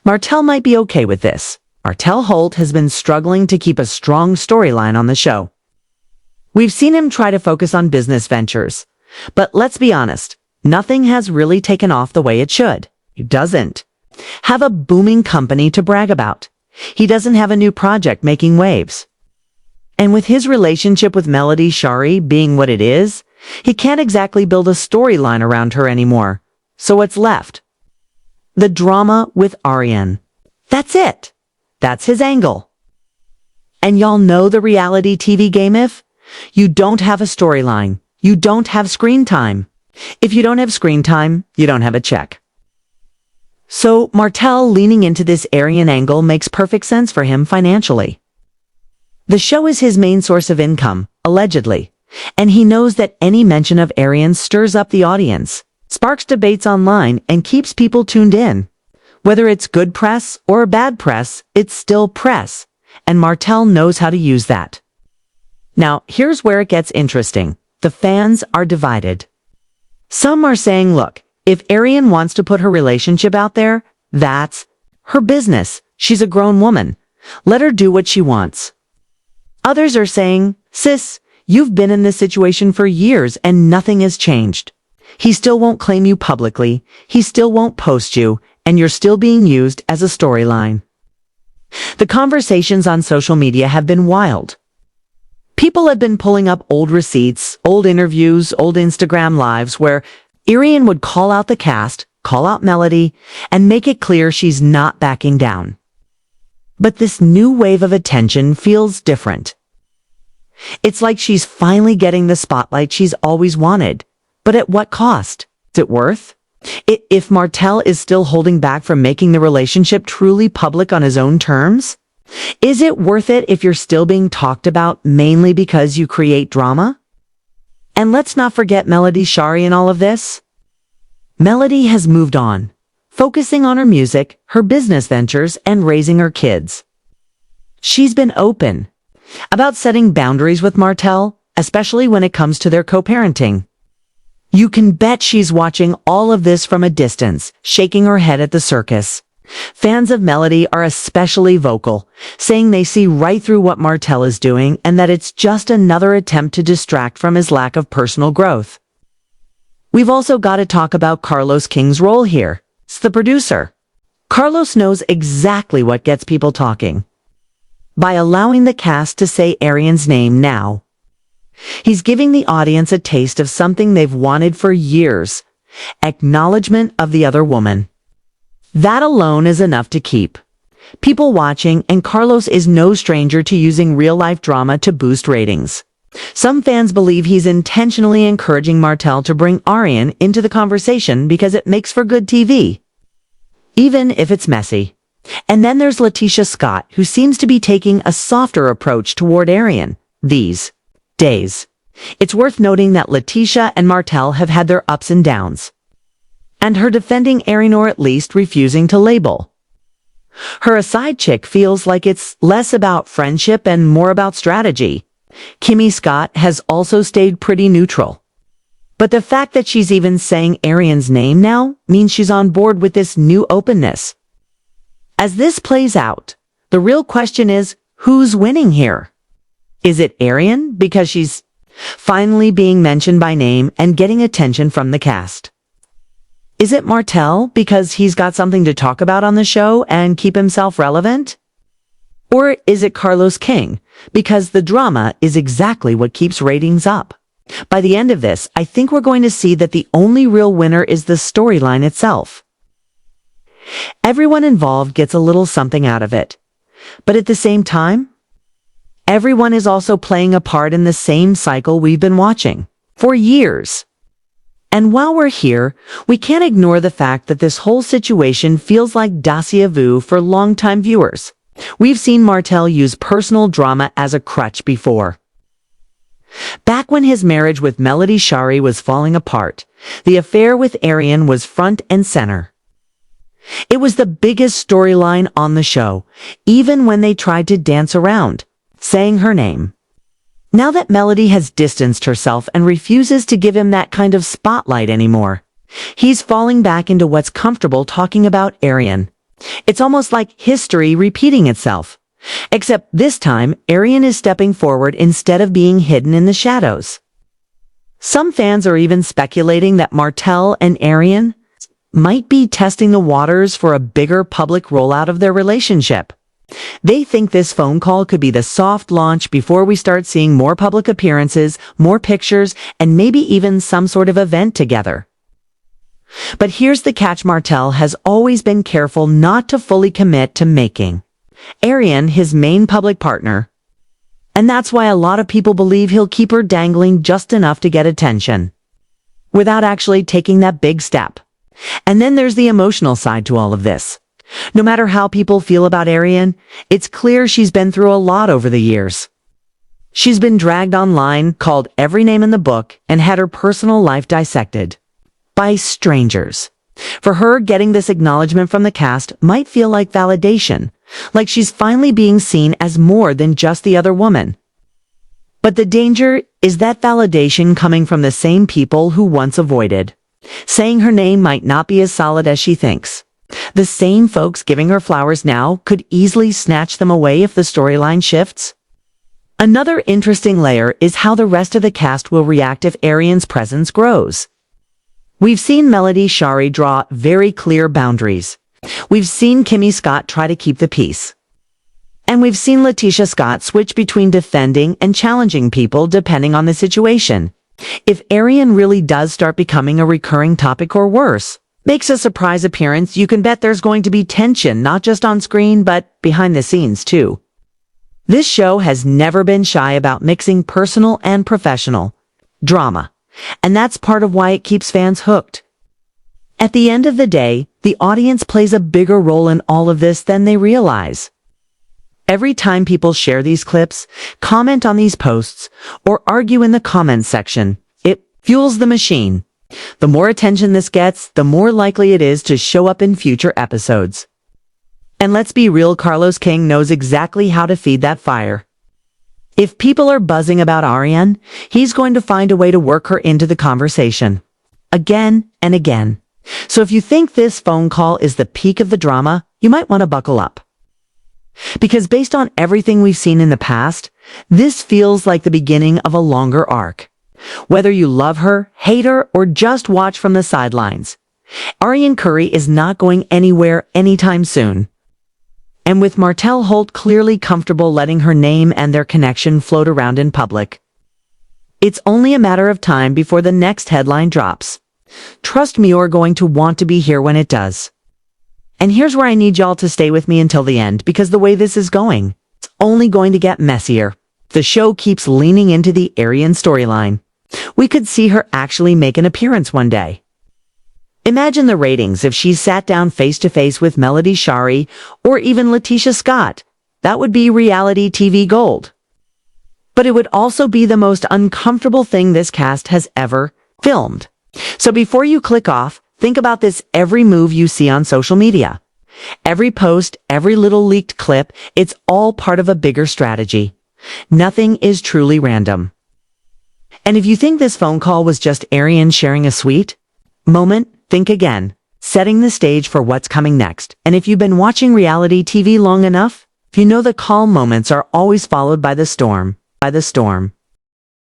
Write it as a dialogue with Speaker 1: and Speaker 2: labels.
Speaker 1: Martell might be okay with this. Martell Holt has been struggling to keep a strong storyline on the show. We've seen him try to focus on business ventures. But let's be honest, nothing has really taken off the way it should. He doesn't have a booming company to brag about. He doesn't have a new project making waves. And with his relationship with Melody Shari being what it is, he can't exactly build a storyline around her anymore. So what's left? The drama with Arionne. That's it. That's his angle. And y'all know the reality TV game if? You don't have a storyline. You don't have screen time. If you don't have screen time, you don't have a check. So Martell leaning into this Arionne angle makes perfect sense for him financially. The show is his main source of income, allegedly, and he knows that any mention of Arionne stirs up the audience, sparks debates online, and keeps people tuned in. Whether it's good press or bad press, it's still press, and Martell knows how to use that. Now, here's where it gets interesting. The fans are divided. Some are saying, look, if Arionne wants to put her relationship out there, that's her business. She's a grown woman. Let her do what she wants. Others are saying, sis, you've been in this situation for years and nothing has changed. He still won't claim you publicly. He still won't post you, and you're still being used as a storyline. The conversations on social media have been wild. People have been pulling up old receipts, old interviews, old Instagram lives where Arionne would call out the cast, call out Melody, and make it clear she's not backing down. But this new wave of attention feels different. It's like she's finally getting the spotlight she's always wanted. But at what cost? Is it worth? If Martell is still holding back from making the relationship truly public on his own terms? Is it worth it if you're still being talked about mainly because you create drama? And let's not forget Melody Shari in all of this. Melody has moved on, focusing on her music, her business ventures, and raising her kids. She's been open about setting boundaries with Martell, especially when it comes to their co-parenting. You can bet she's watching all of this from a distance, shaking her head at the circus. Fans of Melody are especially vocal, saying they see right through what Martell is doing and that it's just another attempt to distract from his lack of personal growth. We've also got to talk about Carlos King's role here. It's the producer. Carlos knows exactly what gets people talking. By allowing the cast to say Arionne's name now, he's giving the audience a taste of something they've wanted for years: acknowledgement of the other woman. That alone is enough to keep people watching, and Carlos is no stranger to using real-life drama to boost ratings. Some fans believe he's intentionally encouraging Martell to bring Arionne into the conversation because it makes for good TV, even if it's messy. And then there's Letitia Scott, who seems to be taking a softer approach toward Arionne these days. It's worth noting that Letitia and Martell have had their ups and downs, and her defending Arionne, or at least refusing to label her a side chick, feels like it's less about friendship and more about strategy. Kimmy Scott has also stayed pretty neutral. But the fact that she's even saying Arionne's name now means she's on board with this new openness. As this plays out, the real question is, who's winning here? Is it Arionne because she's finally being mentioned by name and getting attention from the cast? Is it Martell because he's got something to talk about on the show and keep himself relevant? Or is it Carlos King because the drama is exactly what keeps ratings up? By the end of this, I think we're going to see that the only real winner is the storyline itself. Everyone involved gets a little something out of it. But at the same time, everyone is also playing a part in the same cycle we've been watching for years. And while we're here, we can't ignore the fact that this whole situation feels like déjà vu for longtime viewers. We've seen Martell use personal drama as a crutch before. Back when his marriage with Melody Shari was falling apart, the affair with Arionne was front and center. It was the biggest storyline on the show, even when they tried to dance around saying her name. Now that Melody has distanced herself and refuses to give him that kind of spotlight anymore, he's falling back into what's comfortable talking about Arionne, It's almost like history repeating itself. Except this time, Arionne is stepping forward instead of being hidden in the shadows. Some fans are even speculating that Martell and Arionne might be testing the waters for a bigger public rollout of their relationship. They think this phone call could be the soft launch before we start seeing more public appearances, more pictures, and maybe even some sort of event together. But here's the catch: Martell has always been careful not to fully commit to making Arionne his main public partner. And that's why a lot of people believe he'll keep her dangling just enough to get attention, without actually taking that big step. And then there's the emotional side to all of this. No matter how people feel about Arionne, it's clear she's been through a lot over the years. She's been dragged online, called every name in the book, and had her personal life dissected by strangers. For her, getting this acknowledgement from the cast might feel like validation, like she's finally being seen as more than just the other woman. But the danger is that validation coming from the same people who once avoided. Saying her name might not be as solid as she thinks. The same folks giving her flowers now could easily snatch them away if the storyline shifts. Another interesting layer is how the rest of the cast will react if Arionne's presence grows. We've seen Melody Shari draw very clear boundaries. We've seen Kimmy Scott try to keep the peace. And we've seen Letitia Scott switch between defending and challenging people depending on the situation. If Arionne really does start becoming a recurring topic or worse, makes a surprise appearance, you can bet there's going to be tension not just on screen but behind the scenes too. This show has never been shy about mixing personal and professional drama, and that's part of why it keeps fans hooked. At the end of the day, the audience plays a bigger role in all of this than they realize. Every time people share these clips, comment on these posts, or argue in the comments section, it fuels the machine. The more attention this gets, the more likely it is to show up in future episodes. And let's be real, Carlos King knows exactly how to feed that fire. If people are buzzing about Arionne, he's going to find a way to work her into the conversation. Again and again. So if you think this phone call is the peak of the drama, you might want to buckle up. Because based on everything we've seen in the past, this feels like the beginning of a longer arc. Whether you love her, hate her, or just watch from the sidelines, Arionne Curry is not going anywhere anytime soon. And with Martell Holt clearly comfortable letting her name and their connection float around in public, it's only a matter of time before the next headline drops. Trust me, you're going to want to be here when it does. And here's where I need y'all to stay with me until the end, because the way this is going, it's only going to get messier. The show keeps leaning into the Arionne storyline. We could see her actually make an appearance one day. Imagine the ratings if she sat down face-to-face with Melody Shari or even Letitia Scott. That would be reality TV gold. But it would also be the most uncomfortable thing this cast has ever filmed. So before you click off, think about this every move you see on social media. Every post, every little leaked clip, it's all part of a bigger strategy. Nothing is truly random. And if you think this phone call was just Arionne sharing a sweet moment, think again, setting the stage for what's coming next. And if you've been watching reality TV long enough, you know the calm moments are always followed by the storm.